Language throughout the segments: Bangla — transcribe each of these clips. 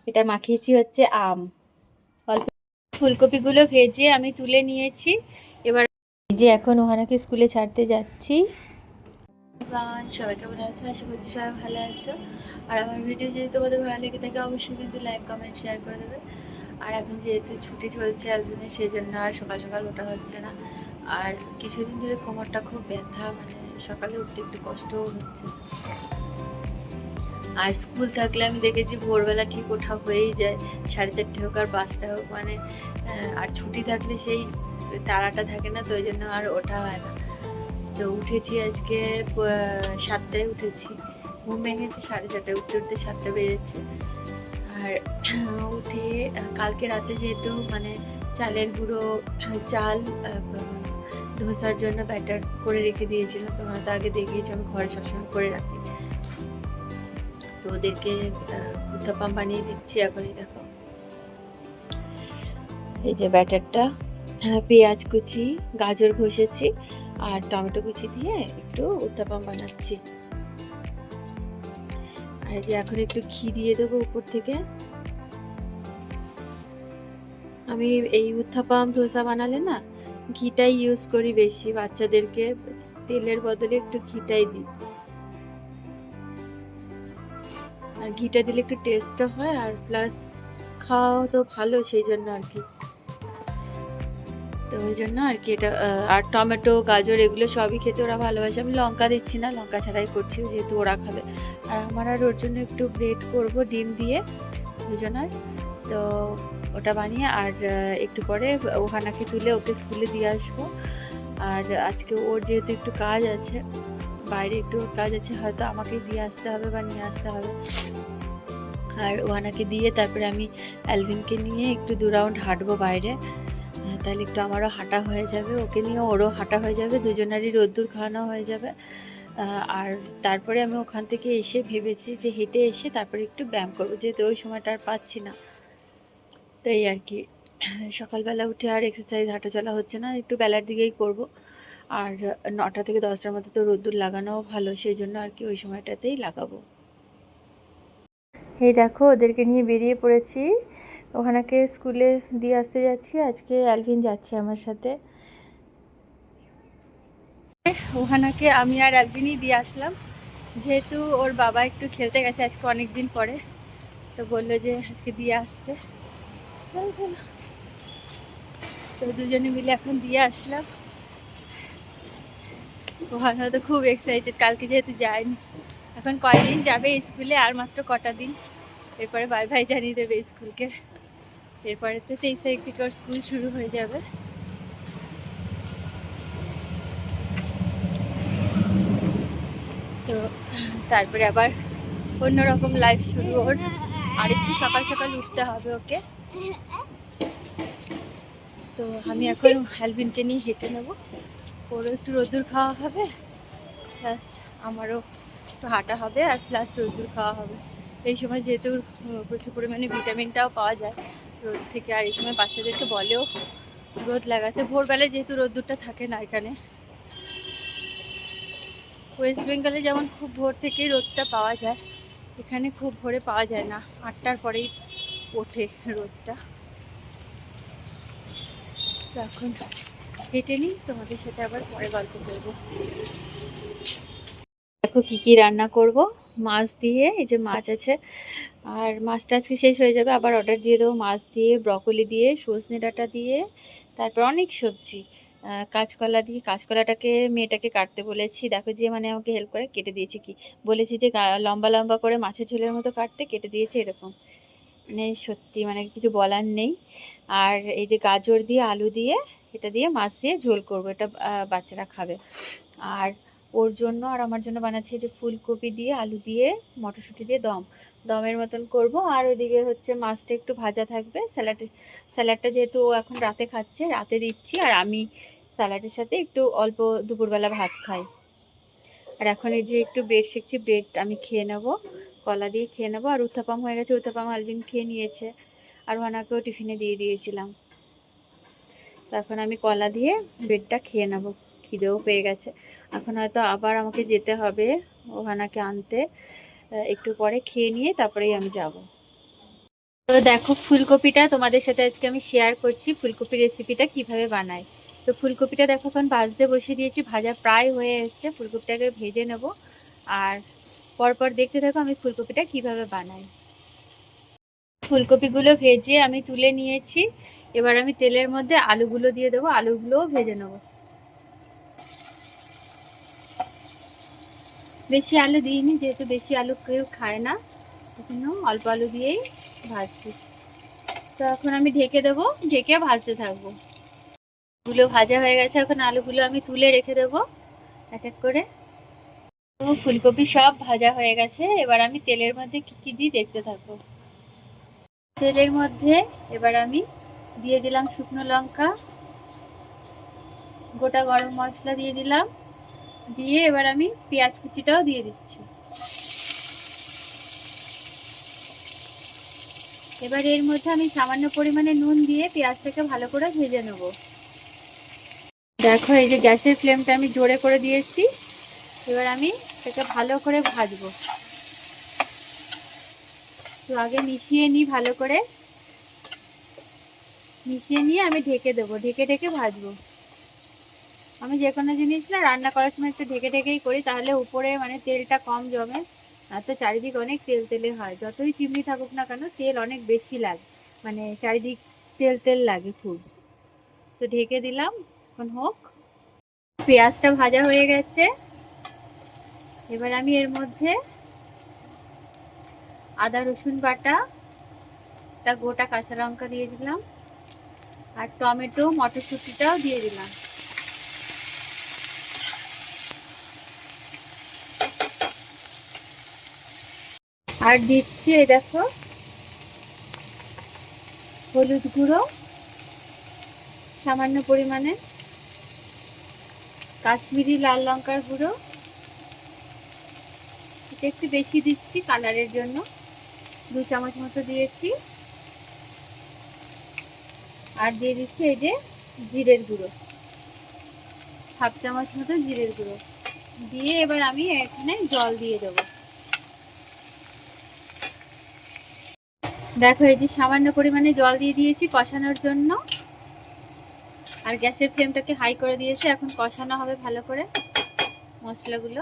এটা মাখিয়েছি হচ্ছে আম। অল্প ফুলকপিগুলো ভেজে আমি তুলে নিয়েছি। এবার যে এখন ওহানাকে স্কুলে ছাড়তে যাচ্ছি। সবাই কেমন আছো? আশা করছি সবাই ভালো আছো। আর আমার ভিডিও যদি তোমাদের ভালো লেগে থাকে অবশ্যই কিন্তু লাইক কমেন্ট শেয়ার করে দেবে। আর এখন যেহেতু ছুটি চলছে অ্যালবিনের, সেই জন্য আর সকাল সকাল ওঠা হচ্ছে না। আর কিছুদিন ধরে কোমরটা খুব ব্যথা, মানে সকালে উঠতে একটু কষ্টও হচ্ছে। আর স্কুল থাকলে আমি দেখেছি ভোরবেলা ঠিক ওঠা হয়েই যায়, 4:30 হোক আর 5টা হোক, মানে আর ছুটি থাকলে সেই তাড়াটা থাকে না, তো ওই জন্য আর ওঠা হয় না। তো উঠেছি আজকে 7টায় উঠেছি, ঘুম ভেঙেছি 4:30, উঠতে উঠতে 7টা বেজেছে। আর উঠে কালকে রাতে যেহেতু মানে চালের গুঁড়ো, চাল ধোসার জন্য ব্যাটার করে রেখে দিয়েছিলাম, তোমরা তো আগে দেখিয়েছি আমি ঘরে সবসময় করে রাখি। তো ওদেরকে উত্তাপাম বানিয়ে দিচ্ছি এখনই। দেখো এই যে ব্যাটারটা, পেঁয়াজ কুচি, গাজর ঘষেছি আর টমেটো কুচি দিয়ে একটু উত্তাপাম বানাচ্ছি। আর এই যে এখন একটু ঘি দিয়ে দেবো উপর থেকে। আমি এই উত্তাপাম ধোসা বানালে না ঘিটাই ইউজ করি বেশি, বাচ্চাদেরকে তেলের বদলে একটু ঘিটাই দিই। আর ঘিটা দিলে একটু টেস্টও হয়, আর প্লাস খাওয়াও তো ভালো, সেই জন্য আর কি। তো ওই জন্য আর কি এটা। আর টমেটো, গাজর এগুলো সবই খেতে ওরা ভালোবাসে। আমি লঙ্কা দিচ্ছি না, লঙ্কা ছাড়াই করছি যেহেতু ওরা খাবে। আর আমার আর ওর জন্য একটু ব্রেড করব ডিম দিয়ে দুজনার। তো ওটা বানিয়ে আর একটু পরে ওহানাকে তুলে ওকে স্কুলে দিয়ে আসবো। আর আজকে ওর যেহেতু একটু কাজ আছে, বাইরে একটু কাজ আছে, হয়তো আমাকেই দিয়ে আসতে হবে বা নিয়ে আসতে হবে। আর ওহানাকে দিয়ে তারপরে আমি অ্যালভিনকে নিয়ে একটু 2 রাউন্ড হাঁটবো বাইরে, তাহলে একটু আমারও হাঁটা হয়ে যাবে, ওকে নিয়ে ওরও হাঁটা হয়ে যাবে, দুজনারই রোদ্দুর খাওয়ানো হয়ে যাবে। আর তারপরে আমি ওখান থেকে এসে ভেবেছি যে হেঁটে এসে তারপরে একটু ব্যায়াম করবো, যেহেতু ওই সময়টা আর পাচ্ছি না। তো এই আর কি, সকালবেলা উঠে আর এক্সারসাইজ হাঁটা চলা হচ্ছে না, একটু বেলার দিকেই করব। আর 9টা থেকে 10টার মধ্যে তো রোদ্দুর লাগানোও ভালো, সেই জন্য আর কি ওই সময়টাতেই লাগাবো। এই দেখো ওদেরকে নিয়ে বেরিয়ে পড়েছি, ওখানেকে স্কুলে দিয়ে আসতে যাচ্ছি। আজকে অ্যালভিন যাচ্ছে আমার সাথে। ওহানাকে আমি আর অ্যালভিনই দিয়ে আসলাম, যেহেতু ওর বাবা একটু খেলতে গেছে আজকে অনেক দিন পরে, তো বললো যে আজকে দিয়ে আসতে। চলো চলো, তো দুজনে মিলে এখন দিয়ে আসলাম। ওহানা তো খুব এক্সাইটেড, কালকে যেহেতু যায়নি। এখন কয়দিন যাবে স্কুলে, আর মাত্র কটা দিন, এরপরে বাই বাই জানিয়ে দেবে স্কুলকে। এরপরে তো 23 তারিখ থেকে ওর স্কুল শুরু হয়ে যাবে। তো তারপরে আবার অন্যরকম লাইফ শুরু ওর। আর একটু সকাল সকাল উঠতে হবে ওকে। তো আমি এখন অ্যালভিনকে নিয়ে হেঁটে নেবো, ওরও একটু রোদ্দুর খাওয়া হবে, প্লাস আমারও একটু হাঁটা হবে, আর প্লাস রোদ্দুর খাওয়া হবে। এই সময় যেহেতু প্রচুর পরিমাণে ভিটামিনটাও পাওয়া যায় রোদ থেকে। আর এই সময় বাচ্চাদেরকে বলেও রোদ লাগাতে, ভোরবেলায় যেহেতু রোদ্দুরটা থাকে না এখানে। ওয়েস্ট বেঙ্গলে যেমন খুব ভোর থেকেই রোদটা পাওয়া যায়, এখানে খুব ভোরে পাওয়া যায় না, 8টার পরেই ওঠে রোদটা। তো এখন হেঁটে নিই, তোমাদের সাথে আবার পরে গল্প করবো। দেখো কি কি রান্না করব। মাছ দিয়ে, এই যে মাছ আছে, আর মাছটা আজকে শেষ হয়ে যাবে, আবার অর্ডার দিয়ে দেবো। মাছ দিয়ে, ব্রকলি দিয়ে, সজনে ডাঁটা দিয়ে, তারপর অনেক সবজি, কাঁচকলা দিয়ে। কাঁচকলাটাকে মেয়েটাকে কাটতে বলেছি, দেখো যে মানে আমাকে হেল্প করে কেটে দিয়েছে। কি বলেছি যে লম্বা লম্বা করে মাছের ঝোলের মতো কাটতে, কেটে দিয়েছে এরকম। মানে সত্যি মানে কিছু বলার নেই। আর এই যে গাজর দিয়ে, আলু দিয়ে, এটা দিয়ে মাছ দিয়ে ঝোল করব, এটা বাচ্চারা খাবে। আর ওর জন্য আর আমার জন্য বানাচ্ছি যে ফুলকপি দিয়ে, আলু দিয়ে, মটরশুঁটি দিয়ে দমের মতন করব। আর ওইদিকে হচ্ছে মাছটা একটু ভাজা থাকবে। স্যালাডটা যেহেতু ও এখন রাতে খাচ্ছে, রাতে দিচ্ছি। আর আমি স্যালাডের সাথে একটু অল্প দুপুরবেলা ভাত খাই। আর এখন এই যে একটু ব্রেড শেখছি, ব্রেড আমি খেয়ে নেব, কলা দিয়ে খেয়ে নেবো। আর উত্থাপাম হয়ে গেছে, উত্থাপাম আলবিন খেয়ে নিয়েছে, আর ওনাকেও টিফিনে দিয়ে দিয়েছিলাম। তো এখন আমি কলা দিয়ে ব্রেডটা খেয়ে নেব, খিদেও পেয়ে গেছে। এখন হয়তো আবার আমাকে যেতে হবে ওহানাকে আনতে, একটু পরে খেয়ে নিয়ে তারপরেই আমি যাব। তো দেখো ফুলকপিটা তোমাদের সাথে আজকে আমি শেয়ার করছি ফুলকপির রেসিপিটা কিভাবে বানাই। তো ফুলকপিটা দেখো এখন ভাজতে বসিয়ে দিয়েছি, ভাজা প্রায় হয়ে এসছে। ফুলকপিটাকে ভেজে নেব আর পরপর দেখতে থাকো আমি ফুলকপিটা কিভাবে বানাই। ফুলকপিগুলো ভেজে আমি তুলে নিয়েছি। এবার আমি তেলের মধ্যে আলুগুলো দিয়ে দেবো, আলুগুলোও ভেজে নেব। বেশি আলু দিইনি, যেহেতু বেশি আলু কেউ খায় না, এজন্য অল্প আলু দিয়েই ভাজছি। তো এখন আমি ঢেকে দেবো, ঢেকে ভাজতে থাকবো। গুলো ভাজা হয়ে গেছে, এখন আলুগুলো আমি তুলে রেখে দেবো এক এক করে। তো ফুলকপি সব ভাজা হয়ে গেছে, এবার আমি তেলের মধ্যে কি কি দিই দেখতে থাকবো। তেলের মধ্যে এবার আমি দিয়ে দিলাম শুকনো লঙ্কা, গোটা গরম মশলা দিয়ে দিলাম, দিয়ে এবার আমি পেঁয়াজ কুচিটাও দিয়ে দিচ্ছি। এবার এর মধ্যে আমি সামান্য পরিমাণে নুন দিয়ে পেঁয়াজটাকে ভালো করে ভেজে নেব। দেখো এই যে গ্যাসের ফ্লেমটা আমি জোরে করে দিয়েছি। এবার আমি এটাকে ভালো করে ভাজবো। তো আগে মিশিয়ে নিই, ভালো করে মিশিয়ে নিয়ে আমি ঢেকে দেবো, ঢেকে ঢেকে ভাজবো। আমি যে কোনো জিনিস না রান্না করার সময় একটু ঢেকে ঢেকেই করি, তাহলে উপরে মানে তেলটা কম জমে। আর তো চারিদিক অনেক তেল তেলে হয়, যতই চিমনি থাকুক না কেন তেল অনেক বেশি লাগে, মানে চারিদিক তেল তেল লাগে খুব। তো ঢেকে দিলাম, এখন হোক। পেঁয়াজটা ভাজা হয়ে গেছে, এবার আমি এর মধ্যে আদা রসুন বাটা, একটা গোটা কাঁচা লঙ্কা দিয়ে দিলাম, আর টমেটো মটরশুঁটিটাও দিয়ে দিলাম। আর দিচ্ছি এই দেখো হলুদ গুঁড়ো সামান্য পরিমাণে, কাশ্মীরি লাল লঙ্কার গুঁড়ো, এটা একটু বেশি দিচ্ছি কালারের জন্য, 2 চামচ মতো দিয়েছি। আর দিয়ে দিচ্ছি এই যে জিরের গুঁড়ো, 1/2 চামচ মতো জিরের গুঁড়ো দিয়ে এবার আমি এখানে জল দিয়ে দেবো। দেখো এই যে সামান্য পরিমাণে জল দিয়ে দিয়েছি কষানোর জন্য, আর গ্যাসের ফ্লেমটাকে হাই করে দিয়েছি। এখন কষানো হবে ভালো করে মশলাগুলো,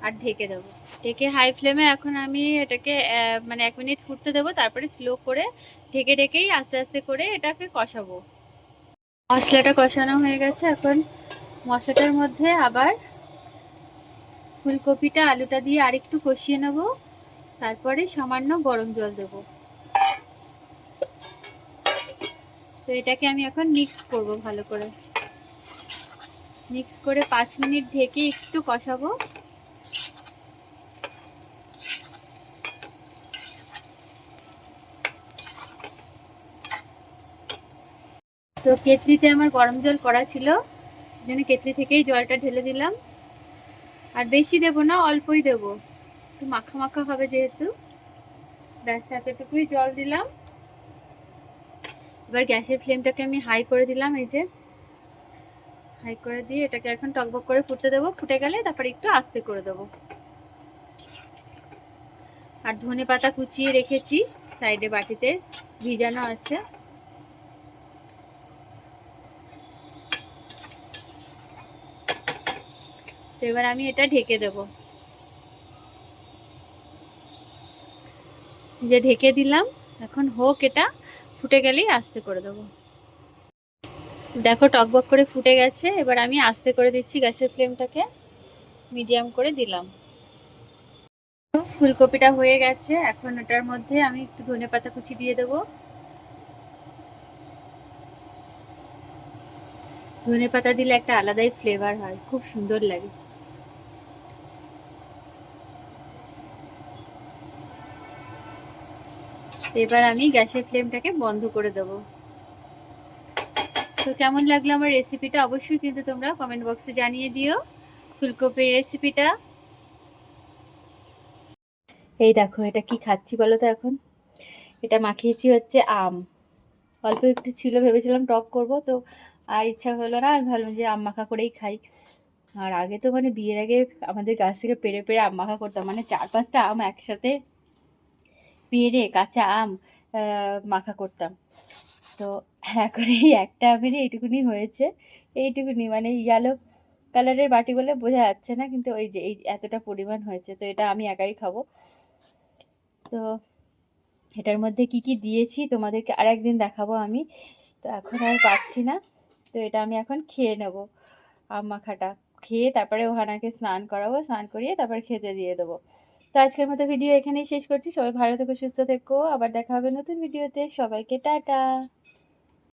আর ঢেকে দেবো। ঢেকে হাই ফ্লেমে এখন আমি এটাকে মানে 1 মিনিট ফুটতে দেবো, তারপরে স্লো করে ঢেকে ঢেকেই আস্তে আস্তে করে এটাকে কষাবো। মশলাটা কষানো হয়ে গেছে, এখন মশলাটার মধ্যে আবার ফুলকপিটা আলুটা দিয়ে আরেকটু কষিয়ে নেব, তারপরে সামান্য গরম জল দেব। তো এটাকে আমি এখন মিক্স করব, ভালো করে মিক্স করে 5 মিনিট ঢেকে একটু কষাবো। তো কেটলিতে আমার গরম জল করা ছিল, জন্য কেটলি থেকেই জলটা ঢেলে দিলাম। আর বেশি দেব না, অল্পই দেব, একটু মাখা মাখা হবে যেহেতু, ব্যাস এতটুকুই জল দিলাম। এবার গ্যাসের ফ্লেমটাকে আমি হাই করে দিলাম, এই যে হাই করে দিয়ে এটাকে এখন টকবক করে ফুটতে দেবো। ফুটে গেলে তারপরে একটু আস্তে করে দেবো। আর ধনে পাতা কুচিয়ে রেখেছি সাইডে, বাটিতে ভিজানো আছে। তো এবার আমি এটা ঢেকে দেবো, যে ঢেকে দিলাম। এখন হোক, এটা ফুটে গেলেই আস্তে করে দেবো। দেখো টকবক করে ফুটে গেছে, এবার আমি আস্তে করে দিচ্ছি, গ্যাসের ফ্লেমটাকে মিডিয়াম করে দিলাম। ফুলকপিটা হয়ে গেছে, এখন এটার মধ্যে আমি একটু ধনেপাতা কুচি দিয়ে দেবো। ধনেপাতা দিলে একটা আলাদাই ফ্লেভার হয়, খুব সুন্দর লাগে। এবার আমি গ্যাসের ফ্লেমটাকে বন্ধ করে দেবো। তো কেমন লাগলো আমার রেসিপিটা অবশ্যই কিন্তু তোমরা কমেন্ট বক্সে জানিয়ে দিও, ফুলকপির রেসিপিটা। এই দেখো এটা কি খাচ্ছি বলো তো এখন, এটা মাখিয়েছি হচ্ছে আম, অল্প একটু ছিল, ভেবেছিলাম টক করব, তো আর ইচ্ছা হলো না, আমি ভাবলাম যে আম মাখা করেই খাই। আর আগে তো মানে বিয়ের আগে আমাদের গাছ থেকে পেড়ে পেড়ে আম মাখা করতাম, মানে 4-5টা আম একসাথে পেড়ে, কাঁচা আম মাখা করতাম। তো এখন এই একটা আমেরই এইটুকুনি হয়েছে। এইটুকুনি মানে ইয়েলো কালারের বাটি বলে বোঝা যাচ্ছে না, কিন্তু ওই যে এই এতটা পরিমাণ হয়েছে। তো এটা আমি একাই খাবো। তো এটার মধ্যে কি কি দিয়েছি তোমাদেরকে আরেকদিন দেখাবো আমি। তো এখন আর পাচ্ছি না। তো এটা আমি এখন খেয়ে নেব, আম মাখাটা। খেয়ে তারপরে ওহানাকে স্নান করাবো, স্নান করিয়ে তারপরে খেতে দিয়ে দেবো। তো আজকের মতো ভিডিও এখানেই শেষ করছি। সবাই ভালো থেকো, সুস্থ থেকো। আবার দেখা হবে নতুন ভিডিওতে। সবাইকে টাটা।